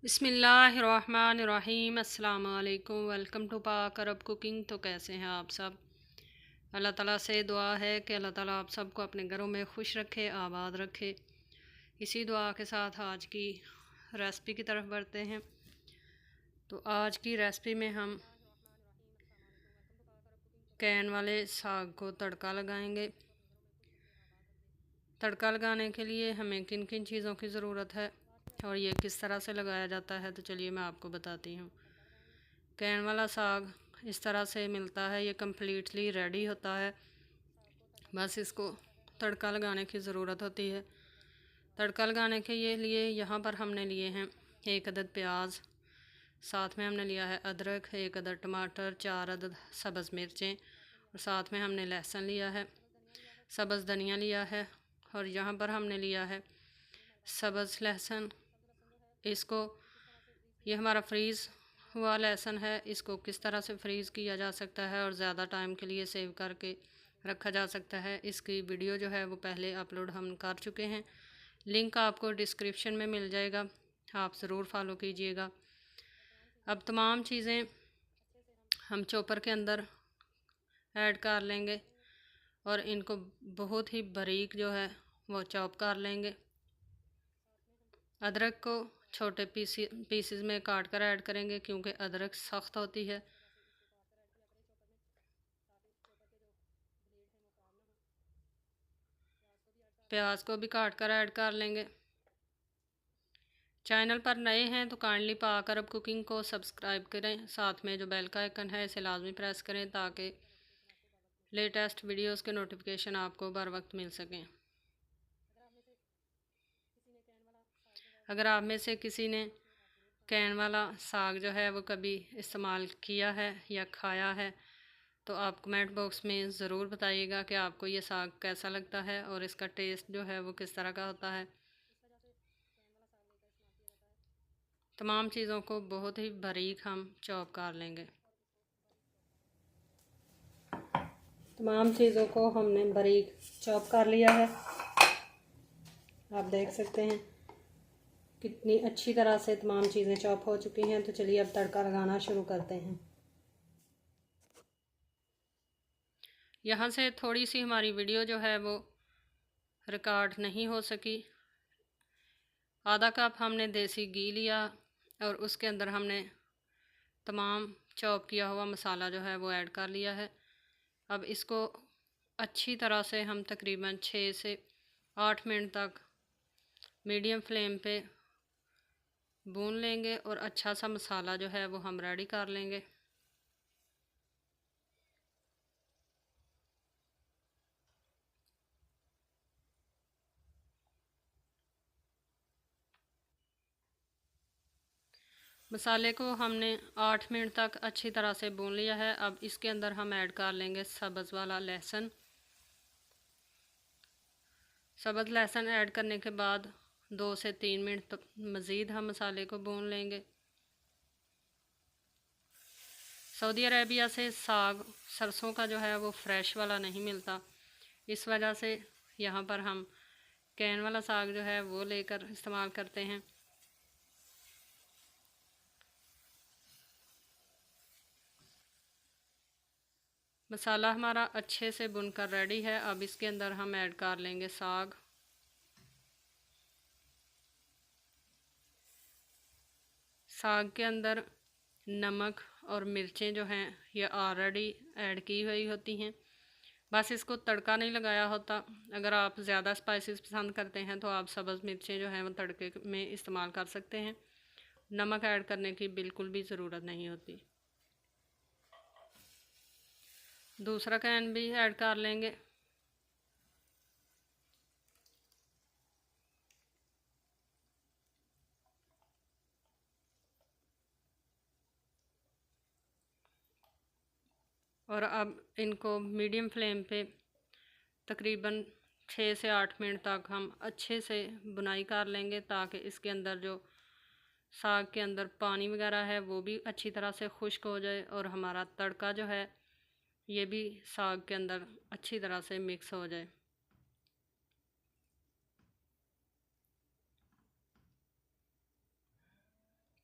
बिस्मिल्लाहिर्रहमानिर्रहीम। अस्सलाम वालेकुम। वेलकम टू पाक अरब कुकिंग। तो कैसे हैं आप सब? अल्लाह ताला से दुआ है कि अल्लाह ताला आप सबको अपने घरों में खुश रखे, आबाद रखे। इसी दुआ के साथ आज की रेसिपी की तरफ बढ़ते हैं। तो आज की रेसिपी में हम कैन वाले साग को तड़का लगाएंगे। तड़का लगाने के लिए हमें किन किन चीज़ों की ज़रूरत है और ये किस तरह से लगाया जाता है, तो चलिए मैं आपको बताती हूँ। कैन वाला साग इस तरह से मिलता है, ये कम्प्लीटली रेडी होता है, बस इसको तड़का लगाने की ज़रूरत होती है। तड़का लगाने के लिए यहाँ पर हमने लिए हैं 1 अदद प्याज, साथ में हमने लिया है अदरक, 1 अदद टमाटर, 4 अदद सब्ज़ मिर्चें और साथ में हमने लहसुन लिया है, सब्ज़ धनिया लिया है और यहाँ पर हमने लिया है सब्ज़ लहसुन। इसको ये हमारा फ्रीज़ हुआ लहसुन है, इसको किस तरह से फ्रीज़ किया जा सकता है और ज़्यादा टाइम के लिए सेव करके रखा जा सकता है, इसकी वीडियो जो है वो पहले अपलोड हम कर चुके हैं। लिंक आपको डिस्क्रिप्शन में मिल जाएगा, आप ज़रूर फॉलो कीजिएगा। अब तमाम चीज़ें हम चॉपर के अंदर ऐड कर लेंगे और इनको बहुत ही बारीक जो है वो चॉप कर लेंगे। अदरक को छोटे पीसेस में काट कर ऐड करेंगे क्योंकि अदरक सख्त होती है। प्याज को भी काट कर ऐड कर लेंगे। चैनल पर नए हैं तो काइंडली पाक अरब कुकिंग को सब्सक्राइब करें, साथ में जो बेल का आइकन है इसे लाजमी प्रेस करें ताकि लेटेस्ट वीडियोस के नोटिफिकेशन आपको बर वक्त मिल सकें। अगर आप में से किसी ने कैन वाला साग जो है वो कभी इस्तेमाल किया है या खाया है तो आप कमेंट बॉक्स में ज़रूर बताइएगा कि आपको ये साग कैसा लगता है और इसका टेस्ट जो है वो किस तरह का होता है। तमाम चीज़ों को बहुत ही बारीक हम चॉप कर लेंगे। तमाम चीज़ों को हमने बारीक चॉप कर लिया है। आप देख सकते हैं कितनी अच्छी तरह से तमाम चीज़ें चॉप हो चुकी हैं। तो चलिए अब तड़का लगाना शुरू करते हैं। यहाँ से थोड़ी सी हमारी वीडियो जो है वो रिकॉर्ड नहीं हो सकी। आधा कप हमने देसी घी लिया और उसके अंदर हमने तमाम चॉप किया हुआ मसाला जो है वो ऐड कर लिया है। अब इसको अच्छी तरह से हम तकरीबन 6 से 8 मिनट तक मीडियम फ्लेम पे भून लेंगे और अच्छा सा मसाला जो है वो हम रेडी कर लेंगे। मसाले को हमने 8 मिनट तक अच्छी तरह से भून लिया है। अब इसके अंदर हम ऐड कर लेंगे सब्ज़ वाला लहसुन। सब्ज़ लहसुन ऐड करने के बाद 2 से 3 मिनट तक मज़ीद हम मसाले को भून लेंगे। सऊदी अरेबिया से साग सरसों का जो है वो फ्रेश वाला नहीं मिलता, इस वजह से यहाँ पर हम कैन वाला साग जो है वो लेकर इस्तेमाल करते हैं। मसाला हमारा अच्छे से भुनकर रेडी है। अब इसके अंदर हम ऐड कर लेंगे साग। साग के अंदर नमक और मिर्चें जो हैं ये ऑलरेडी ऐड की हुई होती हैं, बस इसको तड़का नहीं लगाया होता। अगर आप ज़्यादा स्पाइसेस पसंद करते हैं तो आप सब्ज़ मिर्चें जो हैं वो तड़के में इस्तेमाल कर सकते हैं। नमक ऐड करने की बिल्कुल भी ज़रूरत नहीं होती। दूसरा कैन भी ऐड कर लेंगे। और अब इनको मीडियम फ्लेम पे तकरीबन 6 से 8 मिनट तक हम अच्छे से बुनाई कर लेंगे ताकि इसके अंदर जो साग के अंदर पानी वगैरह है वो भी अच्छी तरह से खुश्क हो जाए और हमारा तड़का जो है ये भी साग के अंदर अच्छी तरह से मिक्स हो जाए।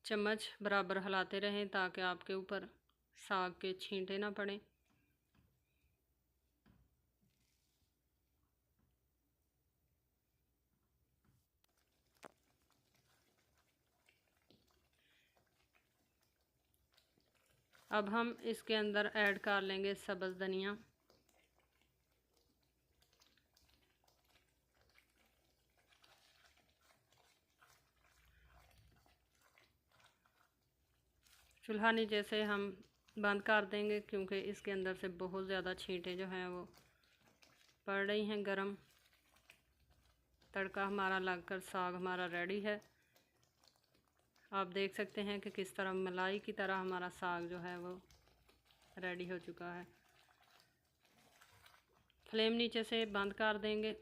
चम्मच बराबर हिलाते रहें ताकि आपके ऊपर साग के छींटे ना पड़ें। अब हम इसके अंदर ऐड कर लेंगे सब्ज़ धनिया। चूल्हा नीचे से हम बंद कर देंगे क्योंकि इसके अंदर से बहुत ज़्यादा छींटे जो हैं वो पड़ रही हैं गरम। तड़का हमारा लगकर साग हमारा रेडी है। आप देख सकते हैं कि किस तरह मलाई की तरह हमारा साग जो है वो रेडी हो चुका है। फ्लेम नीचे से बंद कर देंगे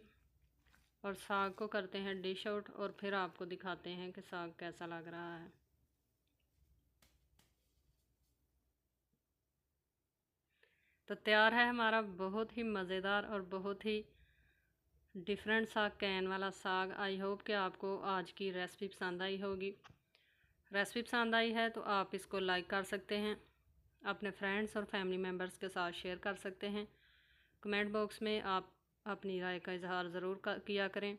और साग को करते हैं डिश आउट और फिर आपको दिखाते हैं कि साग कैसा लग रहा है। तो तैयार है हमारा बहुत ही मज़ेदार और बहुत ही डिफरेंट सा कैन वाला साग। आई होप कि आपको आज की रेसिपी पसंद आई होगी। रेसिपी पसंद आई है तो आप इसको लाइक कर सकते हैं, अपने फ्रेंड्स और फैमिली मेम्बर्स के साथ शेयर कर सकते हैं। कमेंट बॉक्स में आप अपनी राय का इजहार ज़रूर किया करें।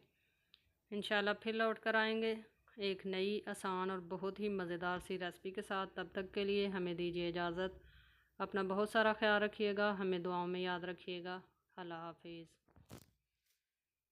इंशाल्लाह फिर लौट कर आएंगे एक नई आसान और बहुत ही मज़ेदार सी रेसिपी के साथ। तब तक के लिए हमें दीजिए इजाज़त। अपना बहुत सारा ख्याल रखिएगा, हमें दुआओं में याद रखिएगा। अल्लाह हाफिज़।